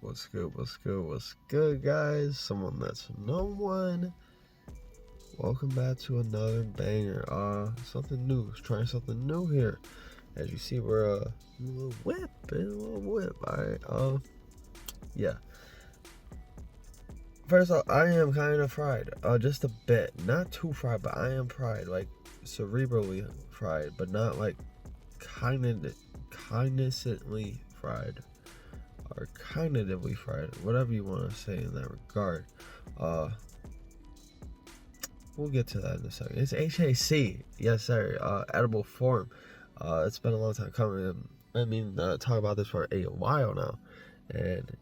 What's good, guys? Someone that's no one. Welcome back to another banger. Something new. Trying something new here. As you see, we're a little whip. Alright. Yeah. First off, I am kind of fried. Just a bit. Not too fried, but I am fried. Like, cerebrally fried, but not like cognizantly fried. Or cognitively fried, whatever you want to say in that regard. We'll get to that in a second. It's HHC, yes sir. Edible form. It's been a long time coming. I mean, talk about this for a while now, and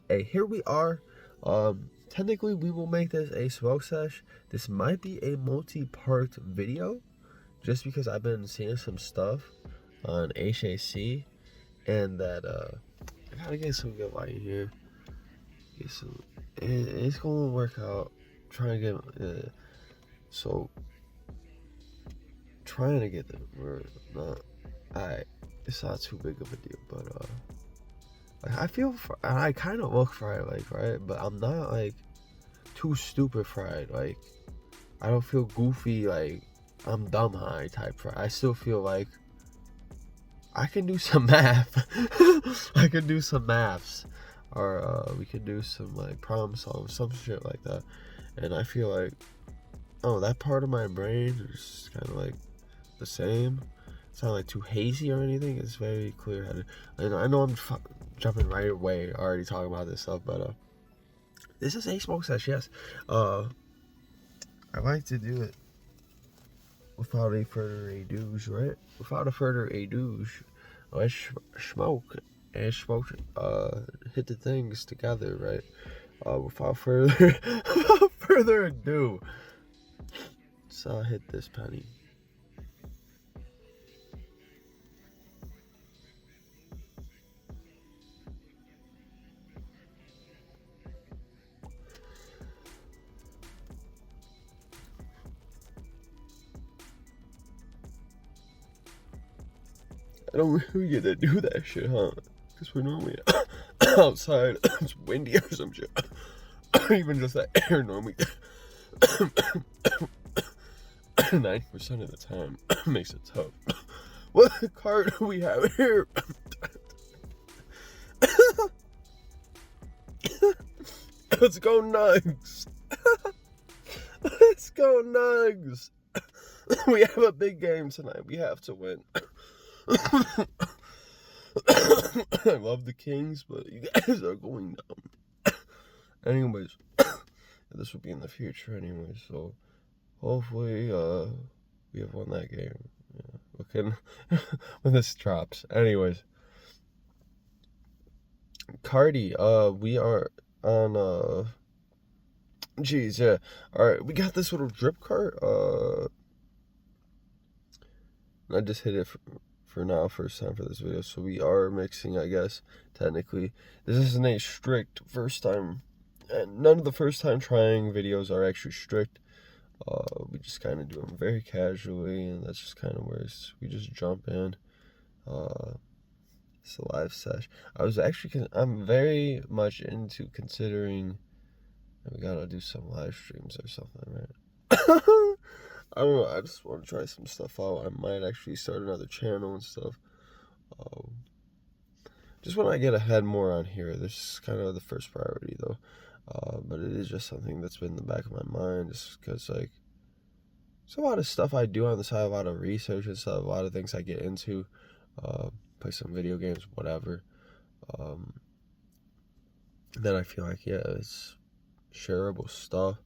hey, here we are. Technically, we will make this a smoke sesh. This might be a multi-part video, just because I've been seeing some stuff on HHC, and that I gotta get some good light here. It's gonna work out. Trying to get trying to get them. We're not. It's not too big of a deal, but like I feel. I kind of look fried, like, right, but I'm not like too stupid fried. Like I don't feel goofy. Like I'm dumb high type fried. I still feel like I can do some math. I can do some maths. Or we could do some like problem solving, some shit like that. And I feel like, that part of my brain is kind of like the same. It's not like too hazy or anything. It's very clear headed. And I know I'm jumping right away already talking about this stuff, but this is a smoke sesh, yes. I like to do it without a further ado, right? Without a further ado, let's smoke and smoke. Hit the things together, right? Without further ado, so hit this penny. I don't really get to do that shit, huh? Because we're normally outside. It's windy or some shit. Even just that air normally 90% of the time makes it tough. What card do we have here? Let's go Nugs. Let's go Nugs. We have a big game tonight. We have to win. I love the Kings, but you guys are going down. Anyways, this will be in the future anyway, so hopefully we have won that game. Yeah, looking when this drops. Anyways, Cardi, we are on geez, yeah. Alright, we got this little drip cart. I just hit it for now, first time for this video, so we are mixing, I guess, technically. This isn't a strict first time, and none of the first time trying videos are actually strict. We just kind of do them very casually, and that's just kind of where we just jump in. It's a live sesh. I'm very much into considering we gotta do some live streams or something, right? I don't know, I just want to try some stuff out. I might actually start another channel and stuff. Just when I get ahead more on here, this is kind of the first priority though. But it is just something that's been in the back of my mind, just because like there's a lot of stuff I do on the side, a lot of research and stuff, a lot of things I get into, play some video games, whatever. Then I feel like, yeah, it's shareable stuff.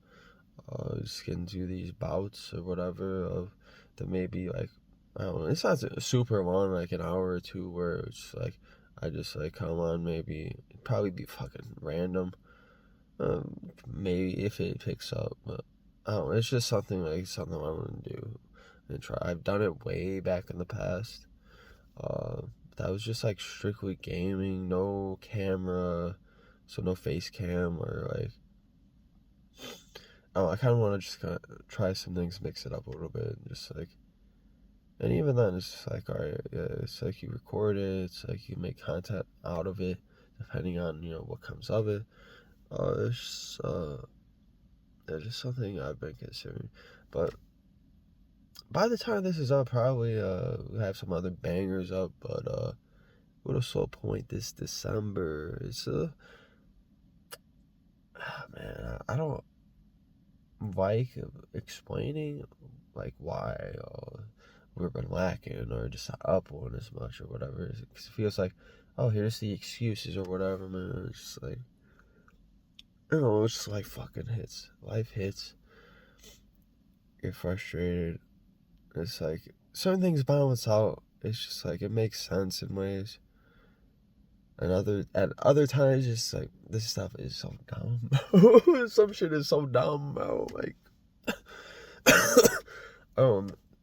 Just getting to these bouts or whatever of that maybe like, I don't know, it's not super long, like an hour or two, where it's like I just like come on, maybe it'd probably be fucking random, maybe if it picks up, but I don't know, it's just something I want to do and try. I've done it way back in the past. That was just like strictly gaming, no camera, so no face cam, or like I kind of want to just kind of try some things, mix it up a little bit, just like, and even then, it's just like, alright, yeah, it's like you record it, it's like you make content out of it, depending on, you know, what comes of it. It's just something I've been considering. But by the time this is up, probably we have some other bangers up. But what a slow point this December. It's man, I don't like explaining like why we've been lacking or just not up one as much or whatever. It feels like, oh, here's the excuses or whatever, man. It's just like, you know, it's just like fucking hits. Life hits. You're frustrated. It's like certain things balance out. It's just like it makes sense in ways. And at other times, just like this stuff is so dumb. Some shit is so dumb, bro. Like,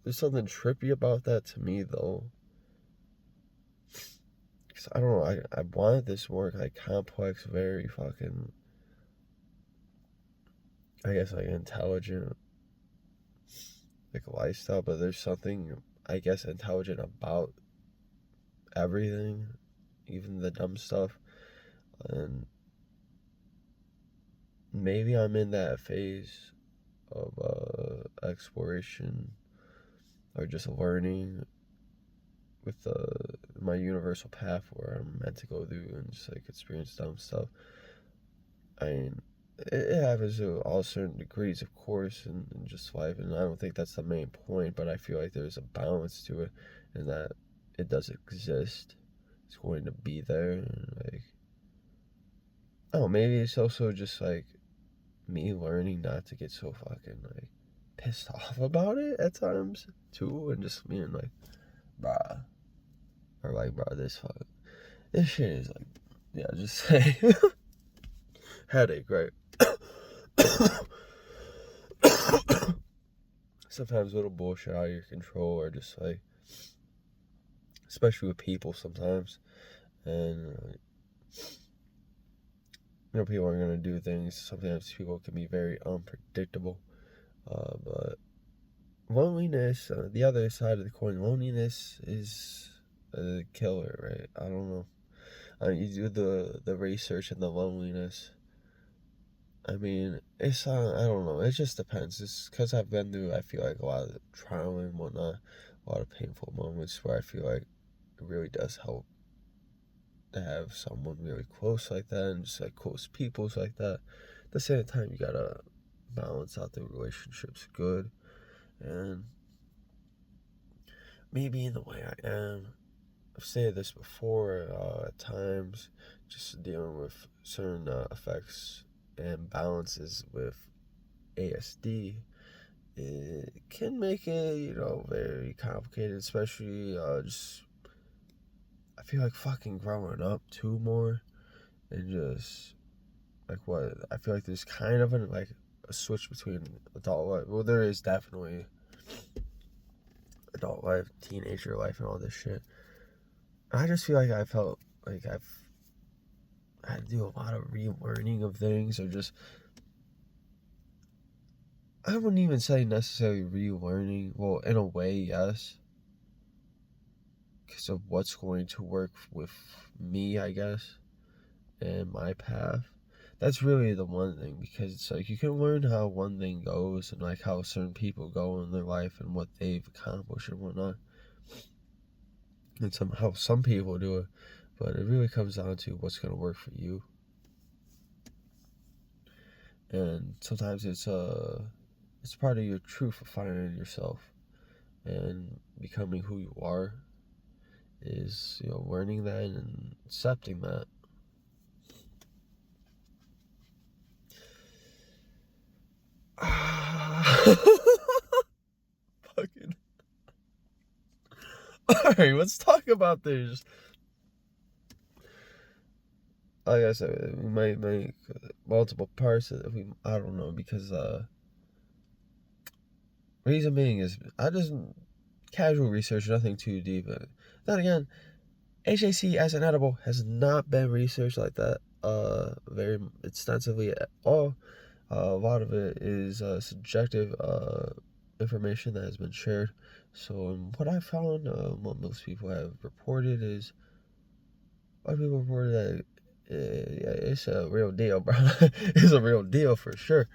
there's something trippy about that to me though. Cause I don't know. I wanted this work like complex, very fucking, I guess like intelligent, like lifestyle. But there's something, I guess, intelligent about everything, even the dumb stuff. And maybe I'm in that phase of exploration or just learning with my universal path where I'm meant to go through and just like experience dumb stuff. I mean, it happens to all certain degrees, of course, in just life, and I don't think that's the main point, but I feel like there's a balance to it, and that it does exist. It's going to be there, and like, oh, maybe it's also just like me learning not to get so fucking like pissed off about it at times too, and just being like, bruh, or like, bruh, this shit is like, yeah, just say headache, right? Sometimes little bullshit out of your control, or just like, especially with people sometimes, and you know, people are gonna do things. Sometimes people can be very unpredictable, but loneliness, the other side of the coin, loneliness is a killer, right? I don't know. You do the research and the loneliness. I mean, it's I don't know. It just depends. It's because I've been through, I feel like, a lot of trauma and whatnot, a lot of painful moments where I feel like it really does help to have someone really close like that, and just like close peoples like that. At the same time, you gotta balance out the relationships good, and me being the way I am, I've said this before, at times, just dealing with certain effects and balances with ASD, it can make it, you know, very complicated, especially just, I feel like fucking growing up too more, and just, like, what, I feel like there's kind of like a switch between adult life, well, there is definitely adult life, teenager life, and all this shit. I just feel like I felt like I've had to do a lot of relearning of things, or just, I wouldn't even say necessarily relearning. Well, in a way, yes, because of what's going to work with me, I guess, and my path. That's really the one thing, because it's like you can learn how one thing goes and like how certain people go in their life and what they've accomplished and whatnot, and somehow some people do it, but it really comes down to what's going to work for you. And sometimes it's part of your truth of finding yourself and becoming who you are, is, you know, learning that and accepting that. Fucking. Alright, let's talk about this. Like I said, we might make multiple parts of it. I don't know, because reason being is I just casual research, nothing too deep. Then again, HHC as an edible has not been researched like that very extensively at all. A lot of it is subjective information that has been shared. So what I found, what most people have reported is, a lot of people reported that it's a real deal, bro. It's a real deal for sure.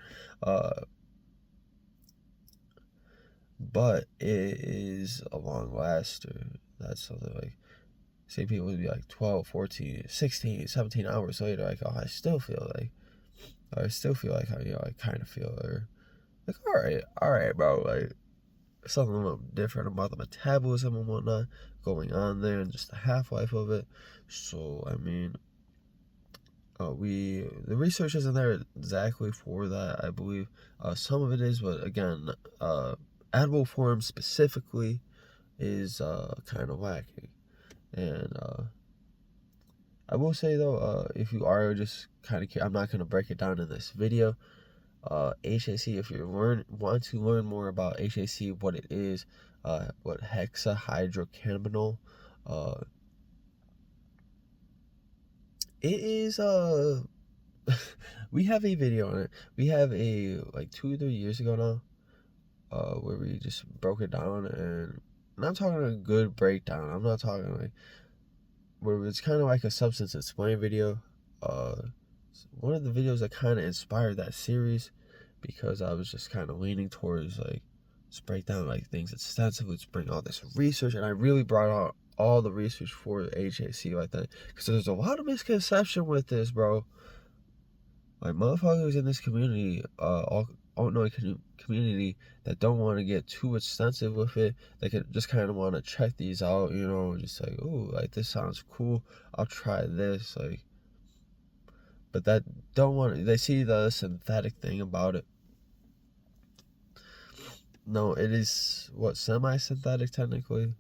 But it is a long laster. That's something like, say people would be like 12, 14, 16, 17 hours later, like, oh, I still feel like how, I kind of feel, or like, all right, bro, like, something a little different about the metabolism and whatnot going on there, and just the half-life of it. So, I mean, the research isn't there exactly for that, I believe. Some of it is, but again, edible form specifically is kind of lacking. And I will say though, if you are just kind of, I'm not going to break it down in this video. HHC, if you want to learn more about HHC, what it is, what hexahydrocannabinol, it is we have a video on it. We have a like 2 or 3 years ago now, where we just broke it down, and I'm talking a good breakdown. I'm not talking like where it's kind of like a substance explain video. One of the videos that kind of inspired that series, because I was just kind of leaning towards like, let's break down like things extensively, let's bring all this research, and I really brought out all the research for the HHC like that, because there's a lot of misconception with this, bro. Like, motherfuckers in this community, all community, that don't want to get too extensive with it. They could just kind of want to check these out, just like, ooh, like, this sounds cool, I'll try this, like, but that don't want, they see the synthetic thing about it. No, it is what, semi-synthetic technically.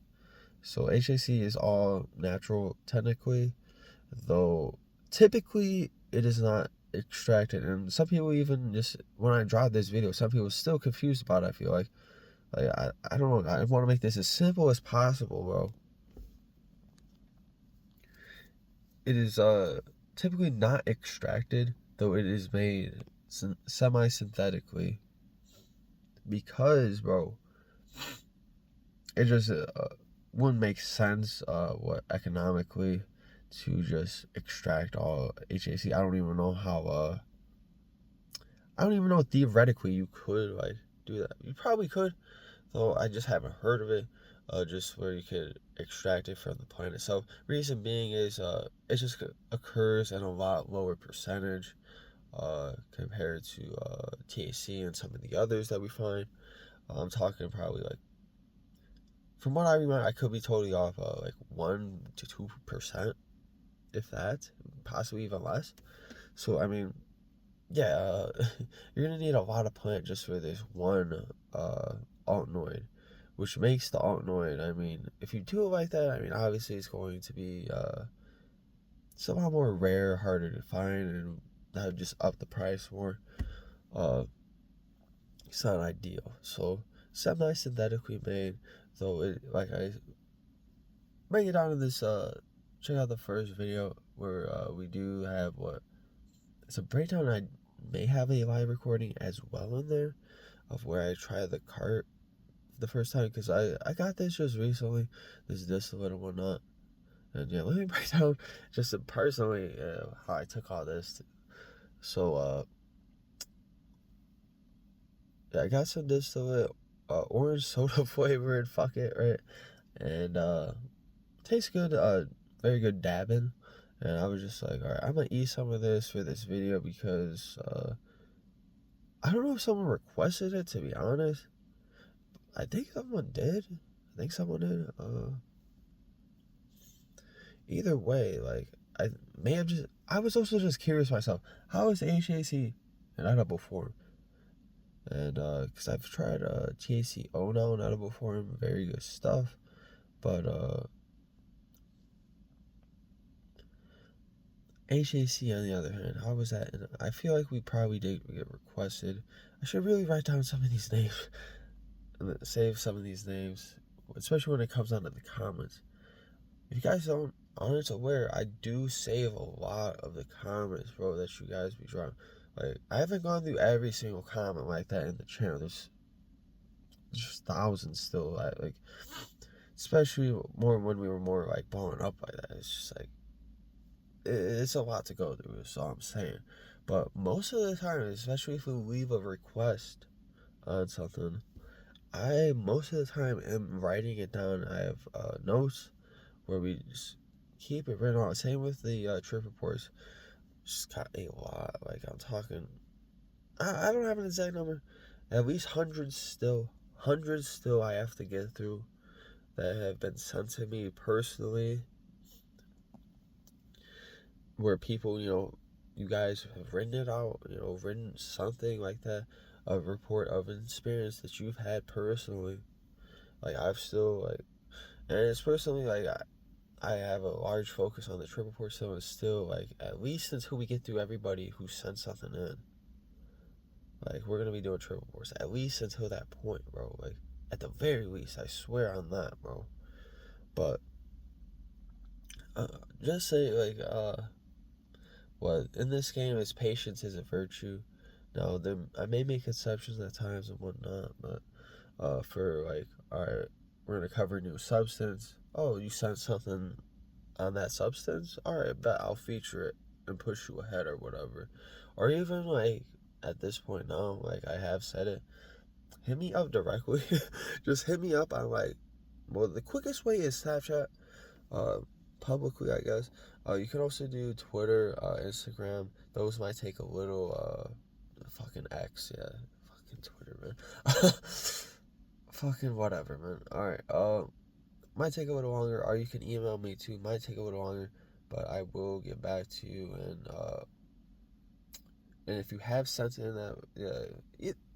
So HAC is all natural technically, though typically it is not extracted. And some people, even just when I dropped this video, some people are still confused about it. I feel like I don't know, I want to make this as simple as possible, bro. It is typically not extracted, though it is made semi-synthetically, because, bro, it just wouldn't make sense what economically to just extract all HAC. I don't even know how I don't even know theoretically you could like do that. You probably could, though I just haven't heard of it. Just where you could extract it from the plant itself. Reason being is it just occurs in a lot lower percentage compared to THC and some of the others that we find. I'm talking probably like, from what I remember, I could be totally off, like 1 to 2%, if that, possibly even less. So, I mean, yeah, you're gonna need a lot of plant just for this one altnoid, which makes the altnoid, I mean, if you do it like that, I mean, obviously it's going to be somehow more rare, harder to find, and that would just up the price more. It's not ideal. So, semi-synthetically made, though it, like, I break it down in this, check out the first video where we do have it's a breakdown. I may have a live recording as well in there of where I tried the cart the first time, because I got this just recently, this distillate and whatnot. And yeah, let me break down just personally how I took all this. So yeah, I got some distillate, orange soda flavored, fuck it, right? And tastes good, very good dabbing. And I was just like, alright, I'm gonna eat some of this for this video, because I don't know if someone requested it, to be honest. I think someone did. Either way, like, I was also just curious myself, how is HAC an edible form? And because I've tried THCO now in edible form, very good stuff, but HAC on the other hand, how was that? And I feel like we probably did get requested. I should really write down some of these names and save some of these names, especially when it comes down to the comments. If you guys aren't aware, I do save a lot of the comments, bro, that you guys be dropping. Like, I haven't gone through every single comment like that in the channel. There's just thousands still, like, especially more when we were more like blowing up like that. It's just like, it's a lot to go through, that's all I'm saying. But most of the time, especially if we leave a request on something, I most of the time am writing it down. I have notes where we just keep it written on. Same with the trip reports. Just got a lot. Like, I'm talking, I don't have an exact number. At least hundreds still. Hundreds still I have to get through that have been sent to me personally. Where people, you guys have written it out, written something like that. A report of an experience that you've had personally. Like, I've still, like, and it's personally, like, I have a large focus on the trip report, so it's still, like, at least until we get through everybody who sent something in. Like, we're going to be doing trip reports, at least until that point, bro. Like, at the very least, I swear on that, bro. But, just say, like, what, in this game, is patience is a virtue. Now, I may make exceptions at times and whatnot, but, for, like, alright, we're going to cover new substance. Oh, you sent something on that substance? Alright, bet I'll feature it and push you ahead or whatever. Or even, like, at this point now, like, I have said it, hit me up directly. Just hit me up on, like, well, the quickest way is Snapchat, publicly, I guess. You can also do Twitter, Instagram. Those might take a little, fucking X, yeah. Fucking Twitter, man. Fucking whatever, man. Alright, might take a little longer, or you can email me too. Might take a little longer, but I will get back to you. And if you have sent in that,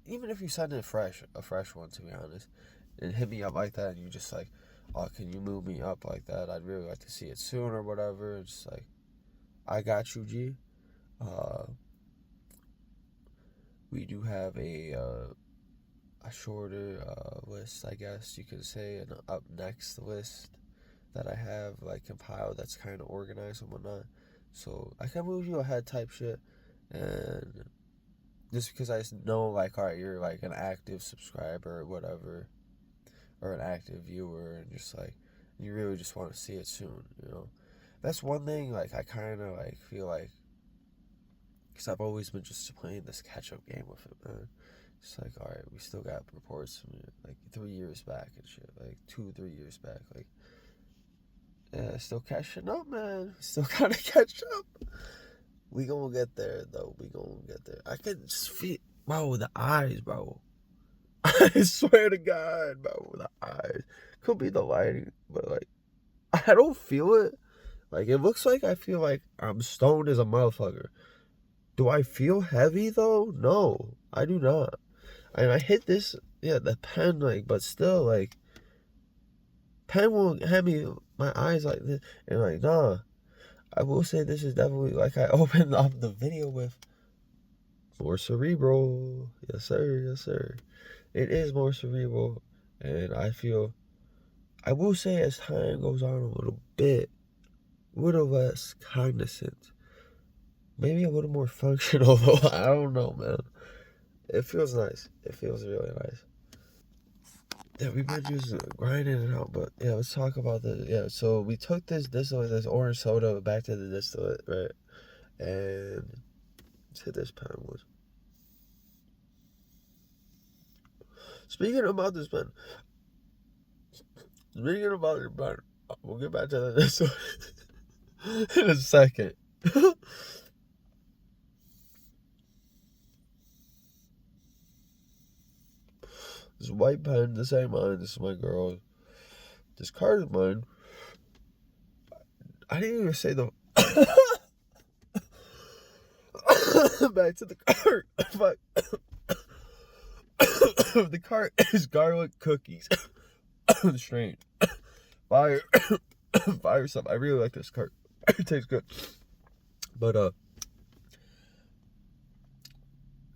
even if you send in a fresh one, to be honest, and hit me up like that, and you just like, oh, can you move me up like that? I'd really like to see it soon or whatever. It's just like, I got you, G. We do have a shorter list, I guess you could say, an up next list that I have, like, compiled, that's kind of organized and whatnot. So I can move you ahead type shit. And just because I know, like, alright, you're like an active subscriber or whatever, or an active viewer, and just like, you really just want to see it soon, That's one thing, like, I kind of, like, feel like, because I've always been just playing this catch-up game with it, man. It's like, alright, we still got reports from, like, 3 years back and shit, like, 2-3 years back, like, yeah, still catching up, man. Still gotta catch up. We gonna get there, though. We gonna get there. I can just feel, bro, the eyes, bro. I swear to God, bro, the eyes. Could be the lighting, but, like, I don't feel it. Like, it looks like I feel like I'm stoned as a motherfucker. Do I feel heavy, though? No, I do not. And I hit this, the pen, like, but still, like, pen won't have me, my eyes like this. And, like, nah. I will say this is definitely, like I opened up the video with, more cerebral. Yes, sir. Yes, sir. It is more cerebral. And I will say, as time goes on a little less cognizant. Maybe a little more functional, though. I don't know, man. It feels nice. It feels really nice. Yeah, we've been just grinding it out, but yeah, let's talk about the, so we took this distillate, this orange soda, back to the distillate, right? And let's hit this pen with. Speaking about this pen, we'll get back to the distillate in a second. This white pen, this ain't mine, this is my girl. This card is mine. I didn't even say the back to the cart. Fuck. The cart is garlic cookies. Strange. Fire. Fire stuff. I really like this cart. It tastes good. But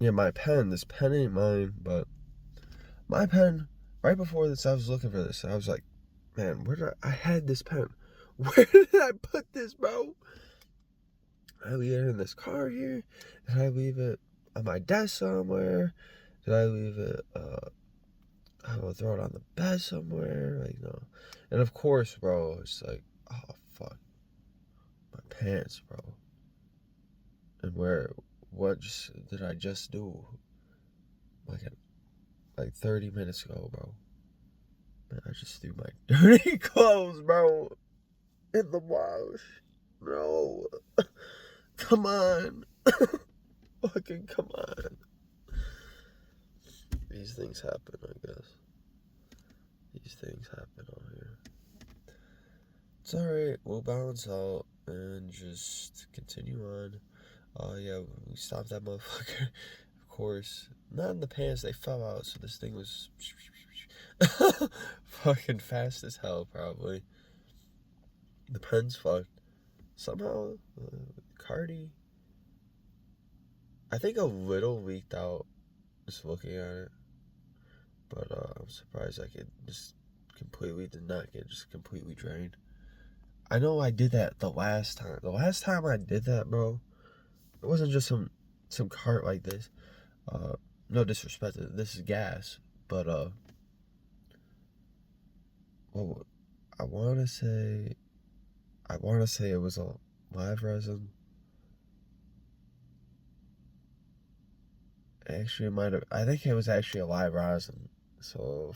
my pen. This pen ain't mine, but my pen. Right before this, I was looking for this. And I was like, man, I had this pen. Where did I put this, bro? Did I leave it in this car here? Did I leave it on my desk somewhere? Did I leave it, I don't know, throw it on the bed somewhere? Like, no. And of course, bro, it's like, oh, fuck. My pants, bro. And what did I just do? Like 30 minutes ago, bro. Man, I just threw my dirty clothes, bro, in the wash. No. Come on. Fucking come on. These things happen, I guess. These things happen on here. It's alright, we'll balance out and just continue on. Yeah, we stopped that motherfucker. Of course. Not in the pants, they fell out, so this thing was fucking fast as hell, probably. The pen's fucked. Somehow, Cardi, I think a little leaked out just looking at it. But I'm surprised I did not get just completely drained. I know I did that the last time. The last time I did that, bro, it wasn't just some cart like this. No disrespect, this is gas. But well, I wanna say it was a live resin. Actually, I think it was actually a live resin. So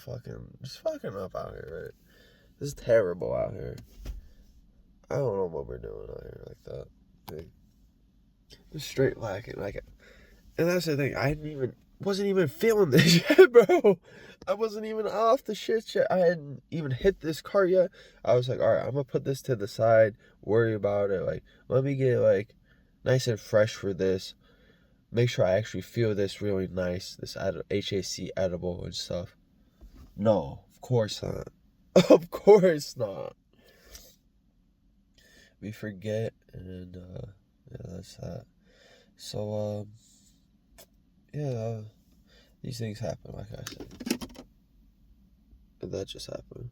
just fucking up out here, right? This is terrible out here. I don't know what we're doing out here like that. Just straight lacking, and that's the thing. I wasn't even feeling this shit, bro. I wasn't even off the shit yet. I hadn't even hit this car yet. I was like, all right, I'm gonna put this to the side, worry about it. Like, let me get nice and fresh for this. Make sure I actually feel this really nice, this HHC edible and stuff. No, of course not. Of course not. We forget, and yeah, that's that. So yeah, these things happen, like I said. And that just happened.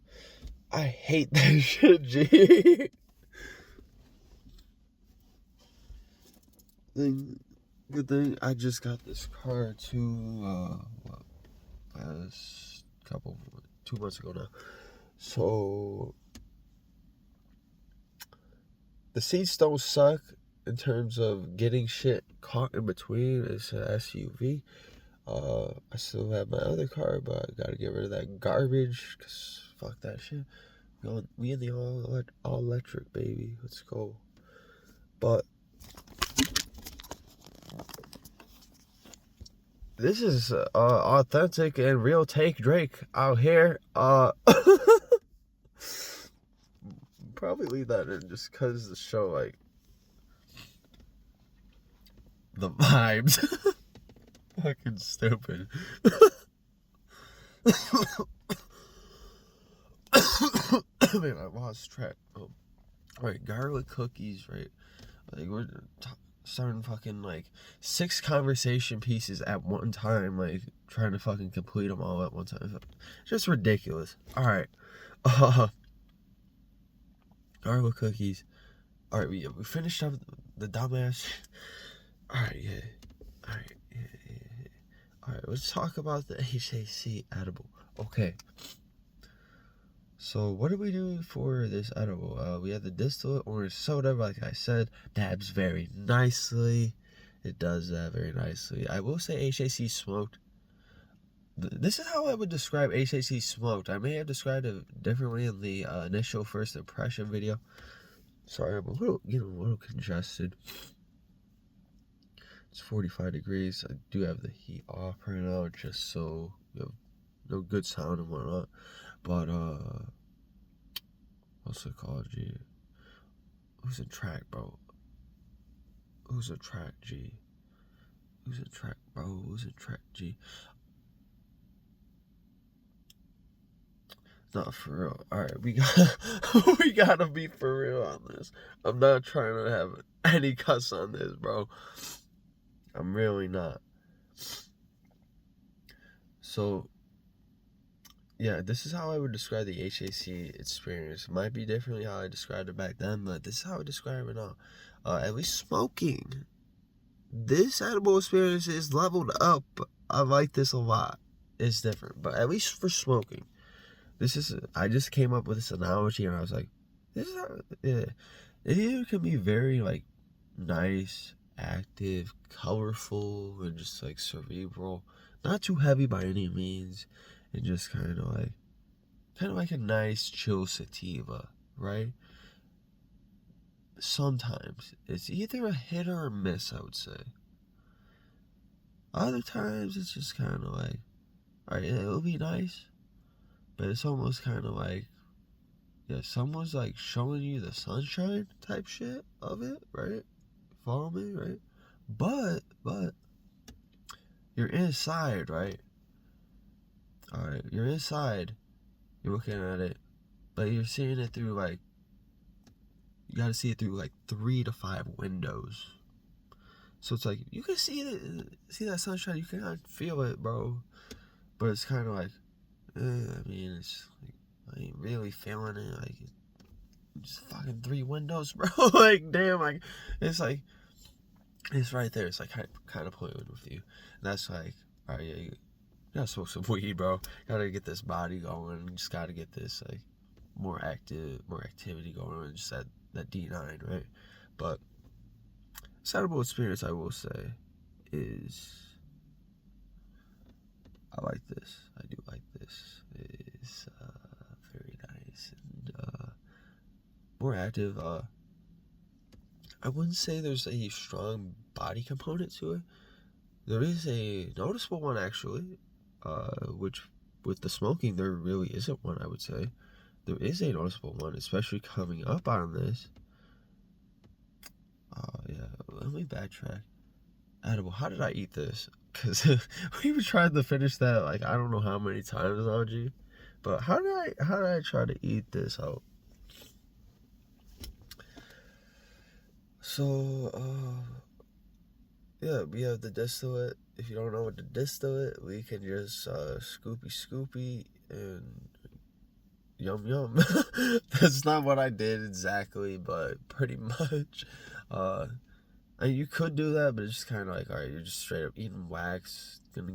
I hate that shit, G. Good thing I just got this car 2 months ago now. So the seats don't suck in terms of getting shit caught in between. It's an SUV. I still have my other car, but I gotta get rid of that garbage, cause fuck that shit. We in the all electric, baby. Let's go. But this is authentic and real take Drake out here. Probably leave that in just cause the show the vibes. Fucking stupid. Man, I lost track. Oh. Alright, garlic cookies, right? We're starting fucking 6 conversation pieces at one time, trying to fucking complete them all at one time. Just ridiculous. Alright. Garlic cookies. Alright, we finished up the dumbass. Alright, yeah. Alright. Alright, let's talk about the HHC edible. Okay. So, what do we do for this edible? We have the distillate orange soda, like I said. Dabs very nicely. It does that very nicely. I will say HHC smoked. This is how I would describe HHC smoked. I may have described it differently in the initial first impression video. Sorry, I'm a little congested. It's 45 degrees. I do have the heat off right now, just so you have no good sound and whatnot. But what's it called, G? Who's a track, bro? Who's a track, G? Who's a track, bro? Who's a track, G? Not for real. Alright, we gotta be for real on this. I'm not trying to have any cuss on this, bro. I'm really not. So, yeah, this is how I would describe the HHC experience. It might be differently how I described it back then, but this is how I describe it now. At least smoking. This edible experience is leveled up. I like this a lot. It's different, but at least for smoking. I just came up with this analogy, and I was like, this is how, yeah. it either can be very like nice, active, colorful, and just like cerebral, not too heavy by any means, and just kind of like a nice chill sativa, right? Sometimes it's either a hit or a miss, I would say. Other times it's just kind of like, alright, it'll be nice, but it's almost kind of like, yeah, someone's like showing you the sunshine type shit of it, right? Follow me, right? But you're inside, right? Alright, you're inside, you're looking at it, but you're seeing it through like, you gotta see it through like 3 to 5 windows. So it's like, you can see that sunshine, you can feel it, bro. But it's kind of like, I mean, it's like, I ain't really feeling it. Like, just fucking 3 windows, bro. Like, damn, like, it's like, it's right there. It's like kind of playing with you. And that's like, alright, yeah, you gotta smoke some weed, bro. Gotta get this body going. You just gotta get this, like, more activity going on. Just that D9, right? But edible experience, I will say, is, I like this. I do like this. It's very nice and more active. I wouldn't say there's a strong body component to it. There is a noticeable one, actually, which with the smoking, there really isn't one, I would say. There is a noticeable one, especially coming up on this. Yeah, let me backtrack. Edible, how did I eat this? Because we were trying to finish that, like, I don't know how many times, OG. But how did I try to eat this out? So, yeah, we have the distillate. If you don't know what the distillate, we can just scoopy and yum yum. That's not what I did exactly, but pretty much. And you could do that, but it's just kind of like, alright, you're just straight up eating wax. Gonna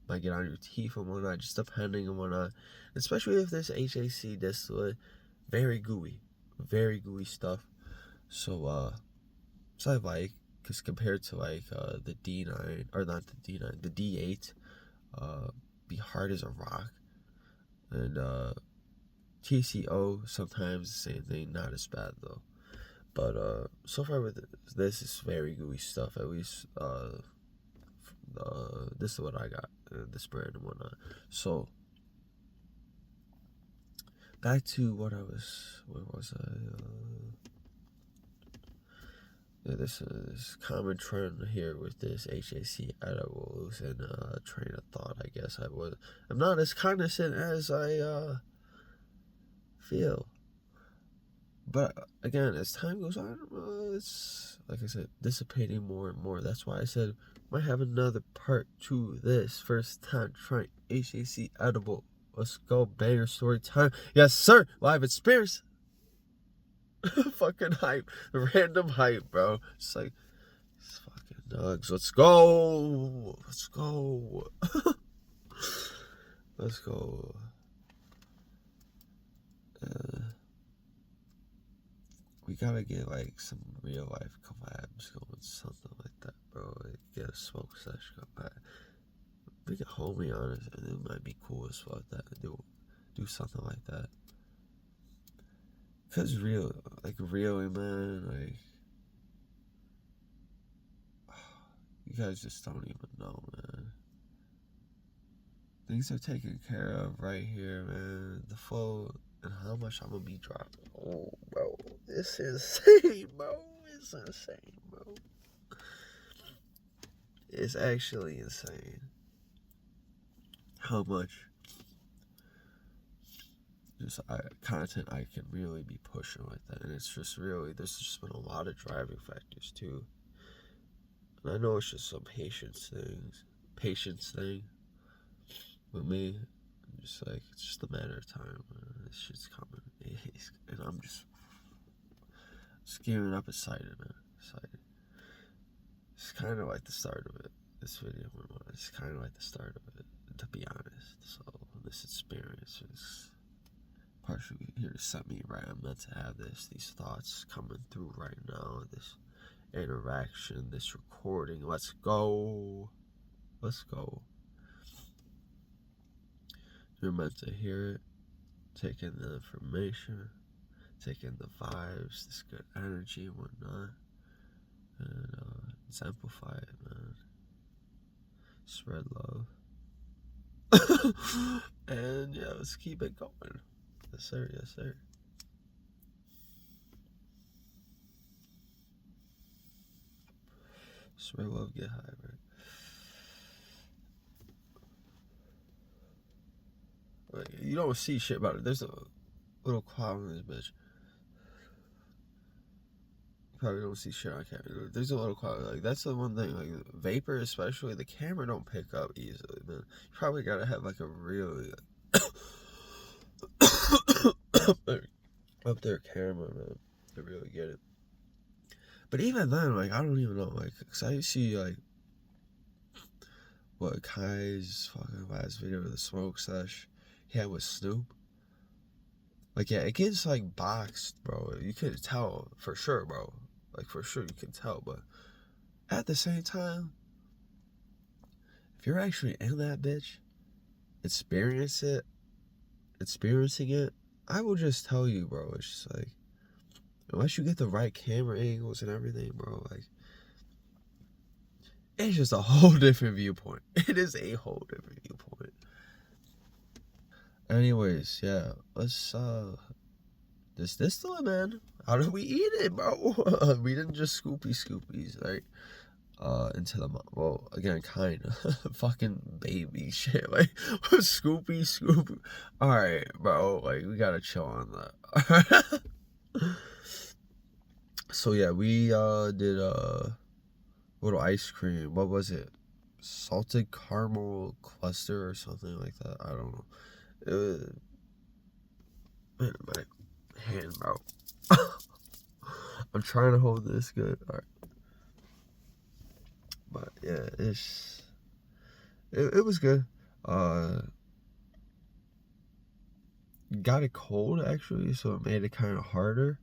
might get on your teeth and whatnot, just depending on whatnot. Especially if this HHC distillate, very gooey stuff. So, I like, because compared to like the D9, or not the D9, the D8, be hard as a rock. And TCO, sometimes the same thing, not as bad though. But so far with this is very gooey stuff. At least this is what I got, this brand and whatnot. So back to what was I? Yeah, this is common trend here with this HHC edibles and train of thought. I guess I'm not as cognizant as I feel. But again, as time goes on, it's, like I said, dissipating more and more. That's why I said, might have another part to this. First time trying HHC edible. Let's go, banger story time. Yes, sir. Live experience. Fucking hype. Random hype, bro. It's like, it's fucking nugs. Let's go. Let's go. Let's go. We gotta get like some real life collabs going, something like that, bro. Like, get a smoke session going. We get homie on it, and it might be cool as fuck that do something like that. Cause really, man, like, you guys just don't even know, man. Things are taken care of right here, man. The flow and how much I'm gonna be dropping. Oh, bro, this is insane, bro. It's insane, bro. It's actually insane how much just content I can really be pushing with that. And it's just really, there's just been a lot of driving factors too. And I know it's just some patience thing with me. I'm just like, it's just a matter of time. This shit's coming. And I'm just gearing up, excited, man. Excited. It's kind of like the start of it. This video, it's kind of like the start of it, to be honest. So this experience is partially here universe sent me right. I'm meant to have these thoughts coming through right now, this interaction, this recording. Let's go. Let's go. You're meant to hear it, take in the information, take in the vibes, this good energy and whatnot, and exemplify it, man. Spread love. And yeah, let's keep it going. Yes, sir. Yes, sir. Spread love, get high, right? Like, you don't see shit about it. There's a little cloud in this bitch. You probably don't see shit on camera. There's a little cloud. Like, that's the one thing. Like, vapor, especially, the camera don't pick up easily, man. You probably gotta have, like, a really up there camera, man, to really get it. But even then, like, I don't even know, like, cause I see, like, what Kai's fucking last video of the smoke sesh he had with Snoop. Like, yeah, it gets, like, boxed, bro. You could tell, for sure, bro. Like, for sure, you can tell. But at the same time, if you're actually in that bitch, experiencing it, I will just tell you, bro, it's just, like, unless you get the right camera angles and everything, bro, like, it's just a whole different viewpoint. It is a whole different viewpoint. Anyways, yeah, let's, this distillate, man. How did we eat it, bro? We didn't just scoopies, right? Into the, well, again, kinda. Fucking baby shit. Like, scoopy. Alright, bro, like, we gotta chill on that. So, yeah, we, did, little ice cream. What was it? Salted caramel cluster or something like that. I don't know. It was, man, my hand, bro. I'm trying to hold this good. All right. But yeah, it was good. Got it cold actually, so it made it kind of harder.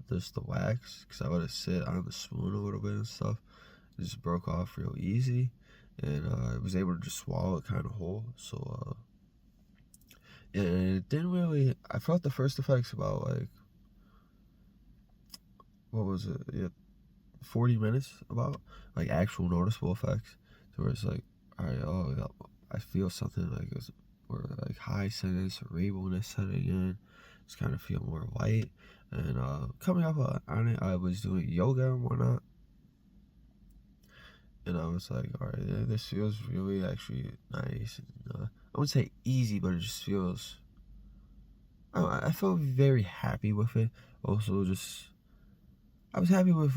Just the wax, because I let it sit on the spoon a little bit and stuff. It just broke off real easy, and I was able to just swallow it kind of whole. So and it didn't really. I felt the first effects about, like, what was it? Yeah, 40 minutes, about, like, actual noticeable effects. So where it's like, all right, oh, yeah, I feel something like this, or like high setting, cerebralness setting in. Just kind of feel more light. And coming up on it, I was doing yoga and whatnot. And I was like, all right, yeah, this feels really actually nice. And, I wouldn't say easy, but it just feels, I felt very happy with it. Also, just, I was happy with,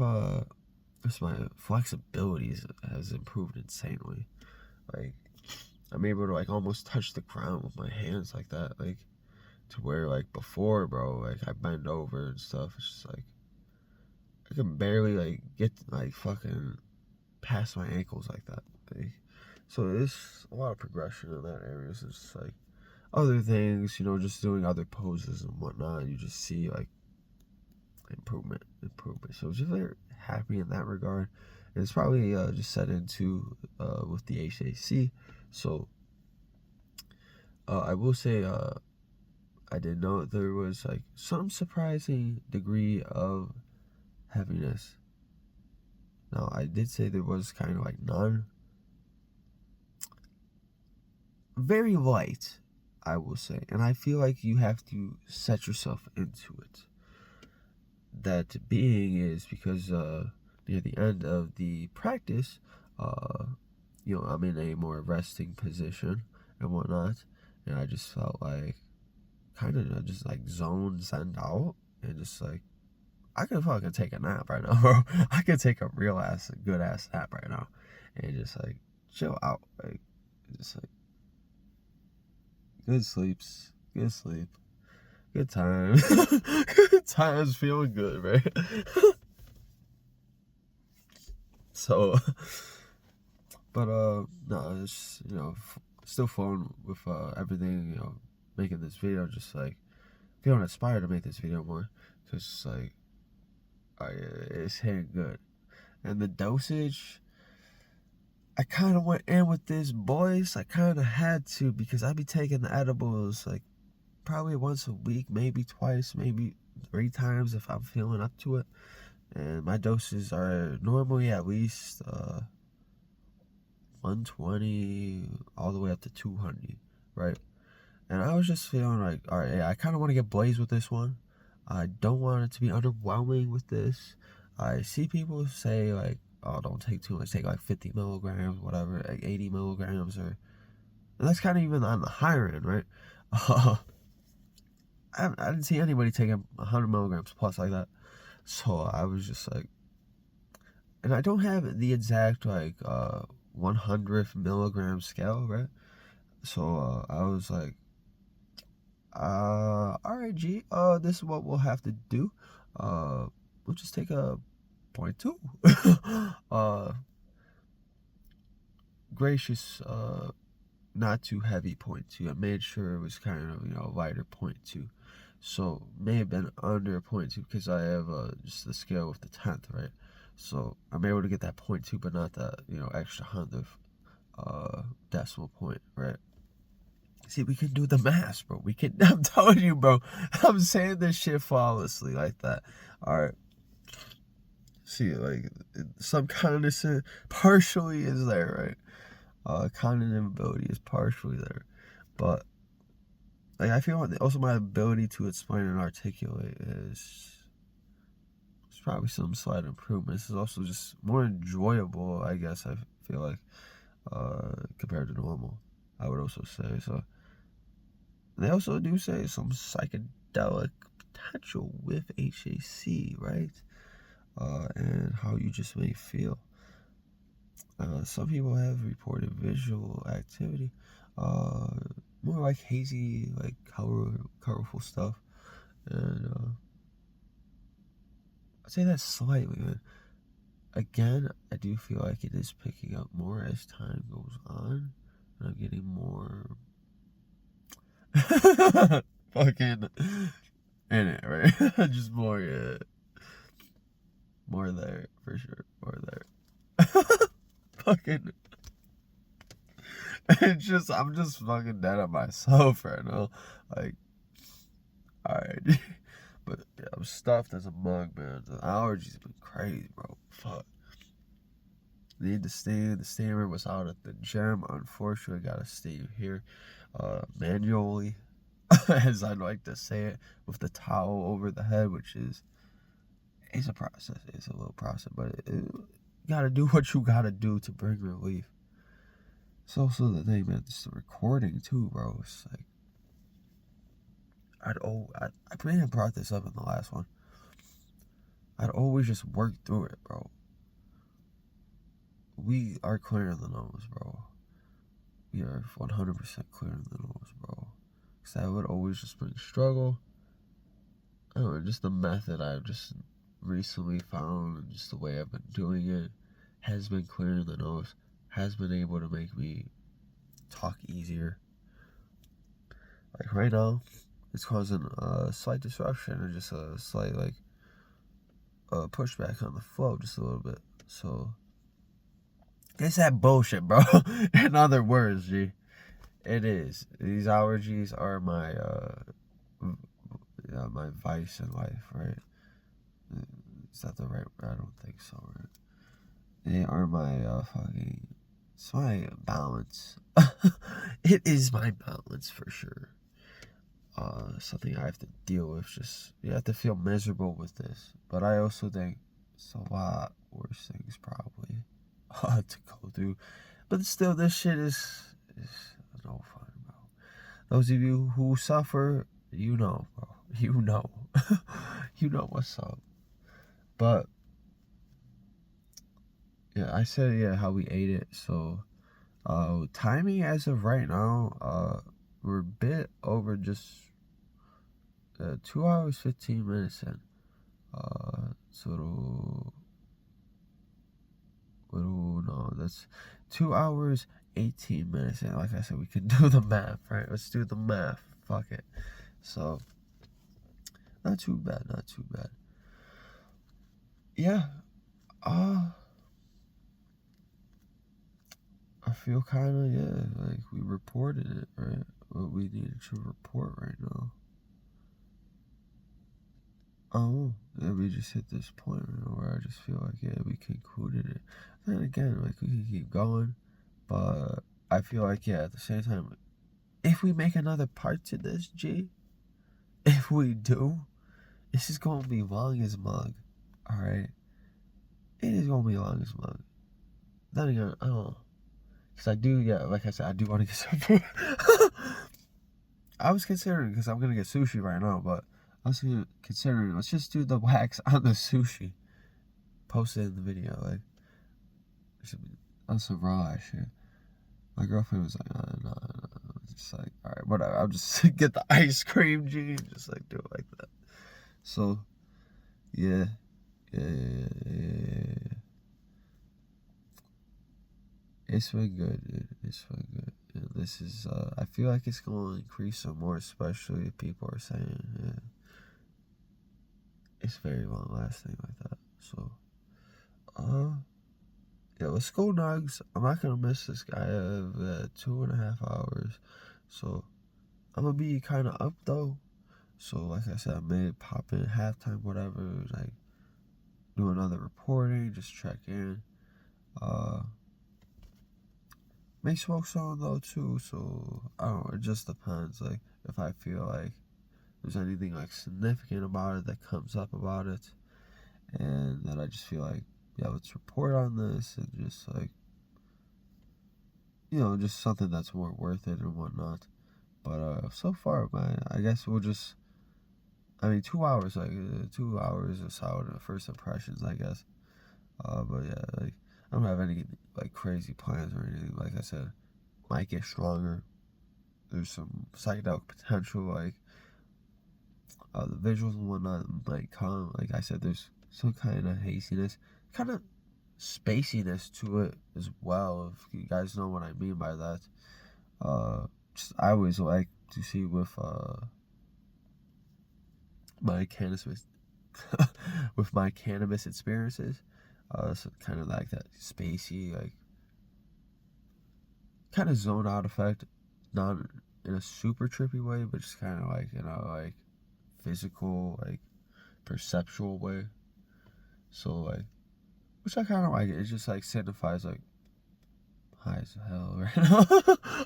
just my flexibility has improved insanely. Like, I'm able to, like, almost touch the ground with my hands like that. Like, to where, like, before, bro, like, I bend over and stuff. It's just, like, I can barely, like, get, like, fucking past my ankles like that. Like, so there's a lot of progression in that area. So it's just, like, other things, you know, just doing other poses and whatnot. You just see, like, improvement. So just very happy in that regard. And it's probably just set into with the HHC. So I will say I did know there was, like, some surprising degree of heaviness. Now, I did say there was kind of, like, none. Very light, I will say. And I feel like you have to set yourself into it. That being is because near the end of the practice, you know, I'm in a more resting position and whatnot. And I just felt like kind of just, like, zened out, and just, like, I could fucking take a nap right now, bro. I could take a good ass nap right now, and just, like, chill out, like, just, like, good sleep, good times, good times, feeling good, right? So, but no, it's, you know, still flowing with everything, you know, making this video, just, like, feeling inspired to make this video more, because like it's hitting good. And the dosage, I kind of went in with this, boys. I kind of had to, because I be taking the edibles like probably once a week, maybe twice, maybe 3 times if I'm feeling up to it. And my doses are normally at least 120 all the way up to 200, right? And I was just feeling like, all right, yeah, I kind of want to get blazed with this one. I don't want it to be underwhelming with this. I see people say like, oh, don't take too much, take like 50 milligrams, whatever, like 80 milligrams, and that's kind of even on the higher end, right? I didn't see anybody taking 100 milligrams plus like that. So I was just like, and I don't have the exact like 100th milligram scale, right? So I was like, all right, G, this is what we'll have to do. We'll just take a 0.2. Gracious, not too heavy 0.2. I made sure it was kind of, a lighter 0.2. So may have been under 0.2 because I have just the scale with the 10th, right? So I'm able to get that 0.2, but not that, extra 100th decimal point, right? See, we can do the math, bro. We can, I'm telling you, bro. I'm saying this shit flawlessly like that. All right. See, like, some cognition partially is there, right? Cognitive ability is partially there. But, like, I feel like also my ability to explain and articulate is probably some slight improvements. It's also just more enjoyable, I guess, I feel like, compared to normal, I would also say. So, they also do say some psychedelic potential with HHC, right? And how you just may feel. Some people have reported visual activity, more like hazy, like colorful stuff, and I'd say that slightly, man. Again, I do feel like it is picking up more as time goes on, and I'm getting more fucking in it, right? Just more, yeah. More there, for sure. More there. Fucking. I'm just fucking dead on myself right now. Like, alright. But yeah, I'm stuffed as a mug, man. The allergies have been crazy, bro. Fuck. Need to stay. The steamer was out at the gym. Unfortunately, gotta stay here manually, as I like to say it, with the towel over the head, which is, it's a process. It's a little process, but you gotta do what you gotta do to bring relief. It's also the thing, man. It's the recording too, bro. It's like, I may have brought this up in the last one. I'd always just work through it, bro. We are clearing the nose, bro. We are 100% clearing the nose, bro. Because that would always just bring struggle. I don't know, just the method I've just recently found, and just the way I've been doing it, has been clearing the nose, has been able to make me talk easier. Like right now, it's causing a slight disruption or just a slight pushback on the flow just a little bit. So it's that bullshit, bro. In other words, G, it is. These allergies are my my vice in life, right? Is that the right word? I don't think so, right? They are my it's my balance. It is my balance for sure. Something I have to deal with. Just, you have to feel miserable with this, but I also think it's a lot worse things probably to go through. But still, this shit is no fun, bro. Those of you who suffer, you know, bro. You know. You know what's up. But yeah, I said, yeah, how we ate it. So timing as of right now, we're a bit over just 2 hours 15 minutes in. So no, that's 2 hours 18 minutes in. Like I said, we can do the math, right? Let's do the math. Fuck it. So Not too bad, not too bad. Yeah, I feel kind of, yeah, like we reported it, right? What we needed to report right now. Oh, yeah, we just hit this point where I just feel like, yeah, we concluded it. Then again, like, we can keep going, but I feel like, yeah, at the same time, if we make another part to this, G, if we do, this is going to be long as mug, alright? It is going to be long as mug. Then again, I don't know. Because I do, yeah, like I said, I do want to get some food. I was considering, because I'm going to get sushi right now, but I was considering, let's just do the wax on the sushi. Post it in the video, like, on some raw shit. My girlfriend was like, no. Just like, alright, whatever. I'll just get the ice cream, G, just like do it like that. So, yeah. It's been good, dude. It's been good. And this is, I feel like it's going to increase some more, especially if people are saying, yeah, it's very long lasting like that. So, yeah, let's go, Nugs. I'm not going to miss this guy. I have 2.5 hours. So, I'm going to be kind of up, though. So, like I said, I may pop in halftime, whatever, like, do another reporting, just check in. May smoke some, though, too. So, I don't know, it just depends. Like, if I feel like there's anything, like, significant about it that comes up about it, and that I just feel like, yeah, let's report on this, and just, like, you know, just something that's more worth it and whatnot. But so far, man, I guess we'll just, I mean, 2 hours, like, 2 hours is solid first impressions, I guess. But yeah, like, I don't have any, like, crazy plans or anything. Like I said, might get stronger. There's some psychedelic potential, like, the visuals and whatnot might come. Like I said, there's some kind of haziness, kind of spaciness to it as well, if you guys know what I mean by that. Just, I always like to see with my cannabis with my cannabis experiences, so kind of like that spacey, like, kind of zone out effect, not in a super trippy way, but just kind of like, you know, like, physical, like, perceptual way. So, like, which I kind of like. It just, like, signifies, like, high as hell right now.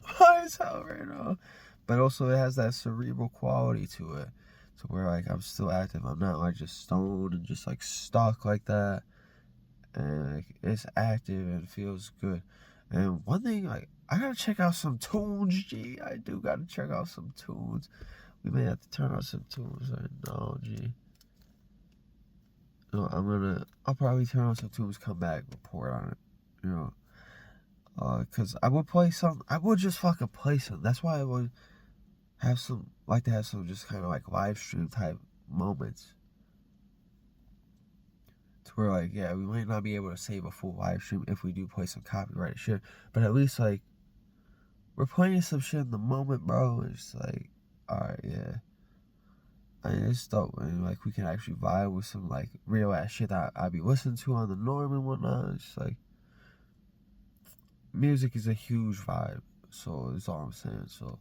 High as hell right now. But also it has that cerebral quality to it. To where, like, I'm still active. I'm not, like, just stoned and just, like, stuck like that. And, like, it's active and feels good. And one thing, like, I gotta check out some tunes, G. I do gotta check out some tunes. We may have to turn on some tunes right now, G. No, I'll probably turn on some tunes, come back, report on it, you know. Cause I would just fucking play some. That's why I would like to have some just kind of like live stream type moments. To where, like, yeah, we might not be able to save a full live stream if we do play some copyrighted shit, but at least, like, we're playing some shit in the moment, bro. And it's like, alright, yeah. I mean, it's dope, and, like, we can actually vibe with some, like, real ass shit that I be listening to on the norm and whatnot. It's like, music is a huge vibe, so that's all I'm saying. So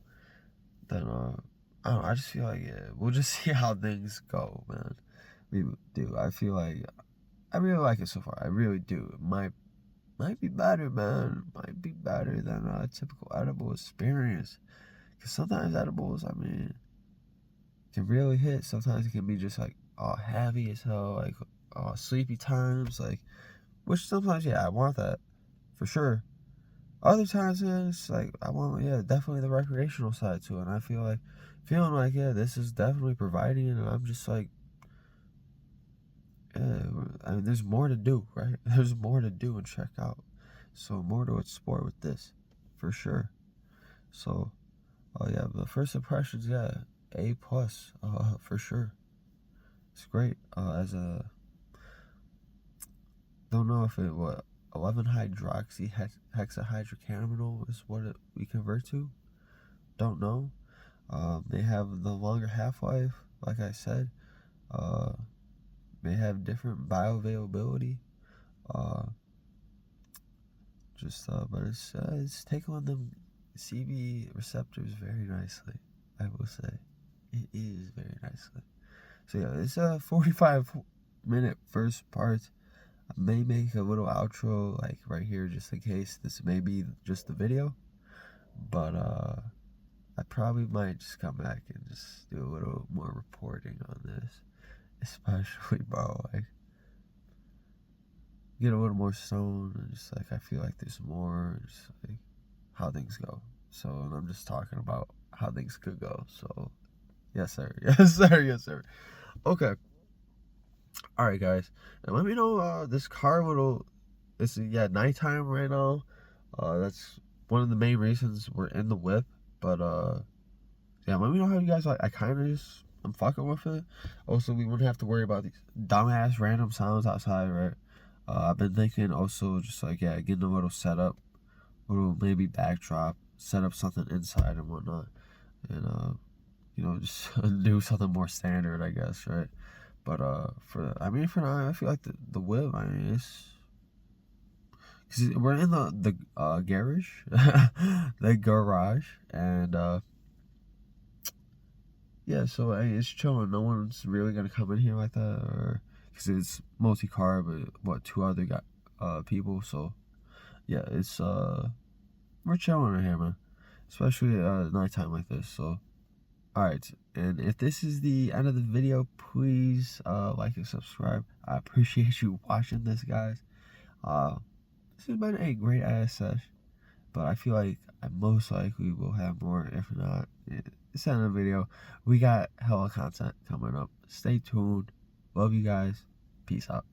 then, I don't know, I just feel like, yeah, we'll just see how things go, man. We do. I feel like I really like it so far. I really do. It might be better, man. Might be better than a typical edible experience. Cause sometimes edibles, I mean, can really hit. Sometimes it can be just like all heavy as hell, like all sleepy times, like, which sometimes, yeah, I want that for sure. Other times, man, it's like I want, yeah, definitely the recreational side to it. And I feeling like, yeah, this is definitely providing it, and I'm just like, yeah, I mean, there's more to do, right? There's more to do and check out. So more to explore with this, for sure. So, oh yeah, the first impressions, yeah, A plus, for sure. It's great. As a, don't know if it, what, 11 hydroxy hexahydrocannabinol is what we convert to. Don't know. They have the longer half-life, like I said. may have different bioavailability. But it's tickling them CB receptors very nicely. I will say, it is very nicely. So yeah, it's a 45-minute first part. I may make a little outro like right here just in case this may be just the video, but I probably might just come back and just do a little more reporting on this, especially bro, like get a little more stoned and just like I feel like there's more just like how things go. So and I'm just talking about how things could go. So yes sir, yes sir, yes sir. Okay. All right, guys. And let me know this car little. It's nighttime right now. That's one of the main reasons we're in the whip. But yeah, let me know how you guys like. I kind of just I'm fucking with it. Also, we wouldn't have to worry about these dumbass random sounds outside, right? I've been thinking also just like getting a little setup, little maybe backdrop, set up something inside and whatnot, and just do something more standard, I guess, right? But for now, I feel like the whip. I mean, cause we're in the garage, the garage, and yeah. So I mean, it's chilling. No one's really gonna come in here like that, or because it's multi-car, but what 2 other people. So yeah, it's we're chilling in here, man. Especially nighttime like this. So. Alright, and if this is the end of the video, please like and subscribe. I appreciate you watching this, guys. This has been a great ass sesh, but I feel like I most likely will have more. If not, it's the end of the video. We got hella content coming up. Stay tuned. Love you guys. Peace out.